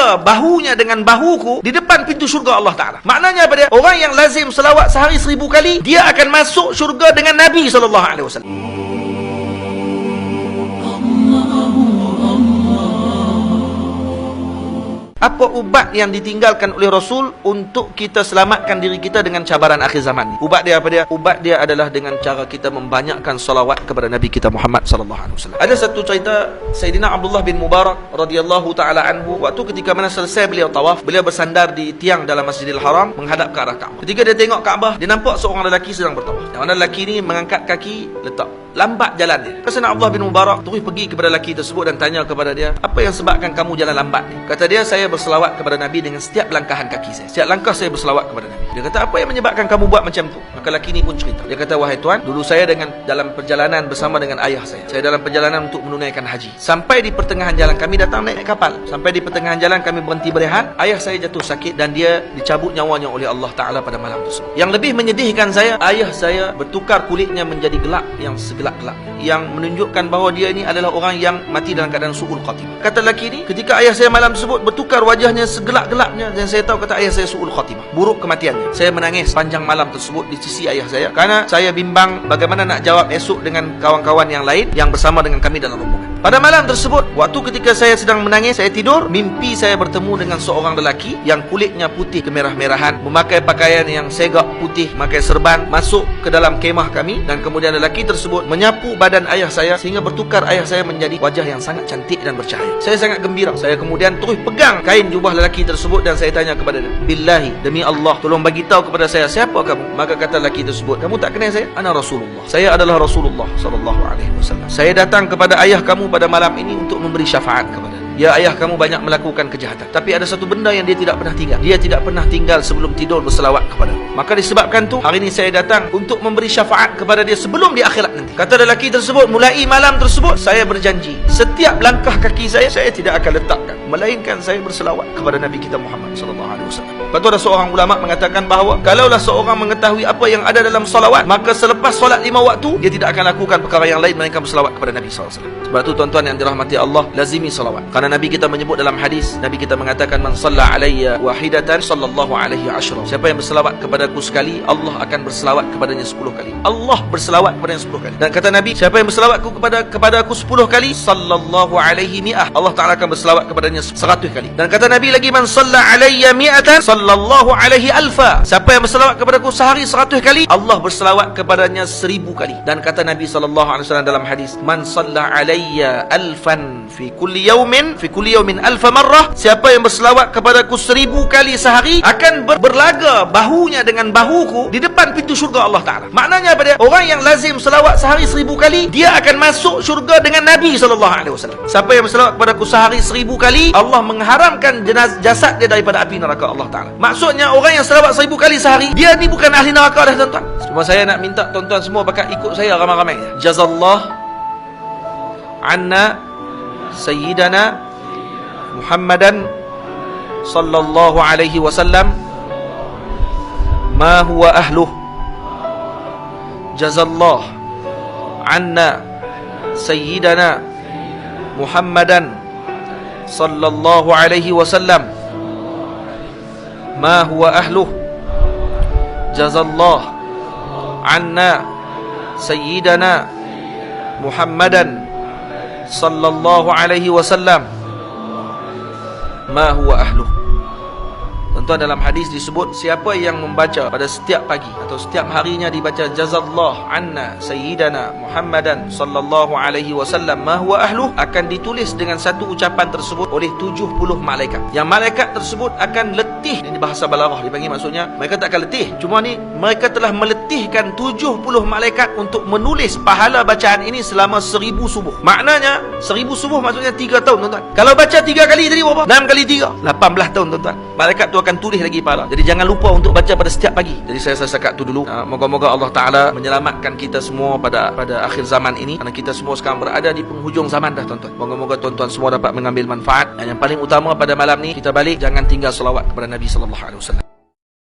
berlaga bahunya dengan bahuku di depan pintu syurga Allah Ta'ala. Maknanya apa dia? Orang yang lazim selawat sehari 1000 kali, dia akan masuk syurga dengan Nabi SAW. Apa ubat yang ditinggalkan oleh Rasul untuk kita selamatkan diri kita dengan cabaran akhir zaman ni? Ubat dia apa dia? Ubat dia adalah dengan cara kita membanyakkan salawat kepada Nabi kita Muhammad sallallahu alaihi wasallam. Ada satu cerita Sayyidina Abdullah bin Mubarak radhiyallahu taala anhu, waktu ketika mana selesai beliau tawaf, beliau bersandar di tiang dalam Masjidil Haram menghadap ke arah Kaabah. Ketika dia tengok Kaabah, dia nampak seorang lelaki sedang bertawaf. Yang mana lelaki ni mengangkat kaki, letak lambat jalan dia. Sayyidina Abdullah bin Mubarak terus pergi kepada lelaki tersebut dan tanya kepada dia, apa yang sebabkan kamu jalan lambat ni? Kata dia, saya berselawat kepada Nabi dengan setiap langkahan kaki saya. Setiap langkah saya berselawat kepada Nabi. Dia kata, apa yang menyebabkan kamu buat macam tu? Maka lelaki ni pun cerita. Dia kata, wahai tuan, dulu saya dalam perjalanan bersama dengan ayah saya. Saya dalam perjalanan untuk menunaikan haji. Sampai di pertengahan jalan kami datang naik kapal. Sampai di pertengahan jalan kami berhenti berehat. Ayah saya jatuh sakit dan dia dicabut nyawanya oleh Allah Ta'ala pada malam tersebut. Yang lebih menyedihkan saya, ayah saya bertukar kulitnya menjadi gelap yang segelap-gelap, yang menunjukkan bahawa dia ini adalah orang yang mati dalam keadaan su'ul khatimah. Kata lelaki ni, ketika ayah saya malam tersebut bertukar wajahnya segelap-gelapnya, dan saya tahu kata ayah saya su'ul khatimah, buruk kematiannya. Saya menangis panjang malam tersebut di sisi ayah saya, karena saya bimbang bagaimana nak jawab esok dengan kawan-kawan yang lain yang bersama dengan kami dalam rombongan. Pada malam tersebut, waktu ketika saya sedang menangis, saya tidur, mimpi saya bertemu dengan seorang lelaki yang kulitnya putih kemerah-merahan, memakai pakaian yang segak putih, memakai serban, masuk ke dalam kemah kami, dan kemudian lelaki tersebut menyapu badan ayah saya sehingga bertukar ayah saya menjadi wajah yang sangat cantik dan bercahaya. Saya sangat gembira. Saya kemudian terus pegang kain jubah lelaki tersebut dan saya tanya kepada dia, billahi, demi Allah, tolong bagi tahu kepada saya, siapa kamu? Maka kata lelaki tersebut, kamu tak kenal saya? Ana Rasulullah. Saya adalah Rasulullah sallallahu alaihi wasallam. Saya datang kepada ayah kamu pada malam ini untuk memberi syafaat kepada dia. Ya, ayah kamu banyak melakukan kejahatan, tapi ada satu benda yang dia tidak pernah tinggal. Dia tidak pernah tinggal sebelum tidur berselawat kepada. Maka disebabkan tu, hari ini saya datang untuk memberi syafaat kepada dia sebelum di akhirat nanti. Kata lelaki tersebut, mulai malam tersebut saya berjanji, setiap langkah kaki saya tidak akan letakkan melainkan saya berselawat kepada Nabi kita Muhammad sallallahu alaihi wasallam. Lepas tu ada seorang ulama mengatakan bahawa kalaulah seorang mengetahui apa yang ada dalam salawat, maka selepas solat 5 waktu dia tidak akan lakukan perkara yang lain melainkan berselawat kepada Nabi sallallahu alaihi wasallam. Sebab tu tuan-tuan yang dirahmati Allah, lazimi salawat. Karena Nabi kita menyebut dalam hadis, Nabi kita mengatakan, man shalla alayya wahidatan sallallahu alaihi ashra. Siapa yang berselawat kepadaku sekali, Allah akan berselawat kepadanya 10 kali. Allah berselawat kepadanya 10 kali. Dan kata Nabi, siapa yang berselawat kepada aku 10 kali, sallallahu alaihi mi'ah, Allah Ta'ala akan berselawat kepadanya 100 kali. Dan kata Nabi lagi, man shalla alayya mi'atan sallallahu alaihi alfa. Siapa yang berselawat kepadaku sehari 100 kali, Allah berselawat kepadanya 1000 kali. Dan kata Nabi sallallahu alaihi wasallam dalam hadis, man shalla alayya alfan fi kulli yawmin alfa marrah. Siapa yang berselawat kepadaku 1000 kali sehari, akan berlaga bahunya dengan bahuku di depan pintu syurga Allah Ta'ala. Maknanya apa dia? Orang yang lazim selawat sehari 1000 kali, dia akan masuk syurga dengan Nabi SAW. Siapa yang berselawat kepadaku sehari 1000 kali, Allah mengharamkan jasad dia daripada api neraka Allah Ta'ala. Maksudnya orang yang selawat 1000 kali sehari, dia ni bukan ahli neraka dah tuan-tuan. Cuma saya nak minta tuan-tuan semua bakat ikut saya ramai-ramai. Jazallah anna Sayyidana Muhammadan sallallahu alaihi wasallam ma huwa ahluh. Jazallah anna Sayyidana Muhammadan sallallahu alaihi wasallam ma huwa ahluh. Jazallah anna Sayyidana Muhammadan sallallahu alaihi wasallam ma huwa ahluh. Tuan-tuan, dalam hadis disebut, siapa yang membaca pada setiap pagi atau setiap harinya dibaca jazallah anna sayyidana Muhammadan sallallahu alaihi wasallam ma huwa ahluh, akan ditulis dengan satu ucapan tersebut oleh 70 malaikat. Yang malaikat tersebut akan letih. Ini bahasa balaghah dipanggil, maksudnya mereka tak akan letih, cuma ni mereka telah meletihkan 70 malaikat untuk menulis pahala bacaan ini selama 1000 subuh. Maknanya 1000 subuh maksudnya 3 tahun tuan-tuan. Kalau baca 3 kali tadi berapa? 6 kali 3, 18 tahun tuan-tuan. Malaikat tu akan tulis lagi pahala. Jadi jangan lupa untuk baca pada setiap pagi. Jadi saya setakat tu dulu. Moga-moga Allah Ta'ala menyelamatkan kita semua pada akhir zaman ini, kerana kita semua sekarang berada di penghujung zaman dah tuan-tuan. Moga-moga tuan-tuan semua dapat mengambil manfaat. Dan yang paling utama pada malam ni, kita balik jangan tinggal selawat kepada Nabi sallallahu alaihi wasallam.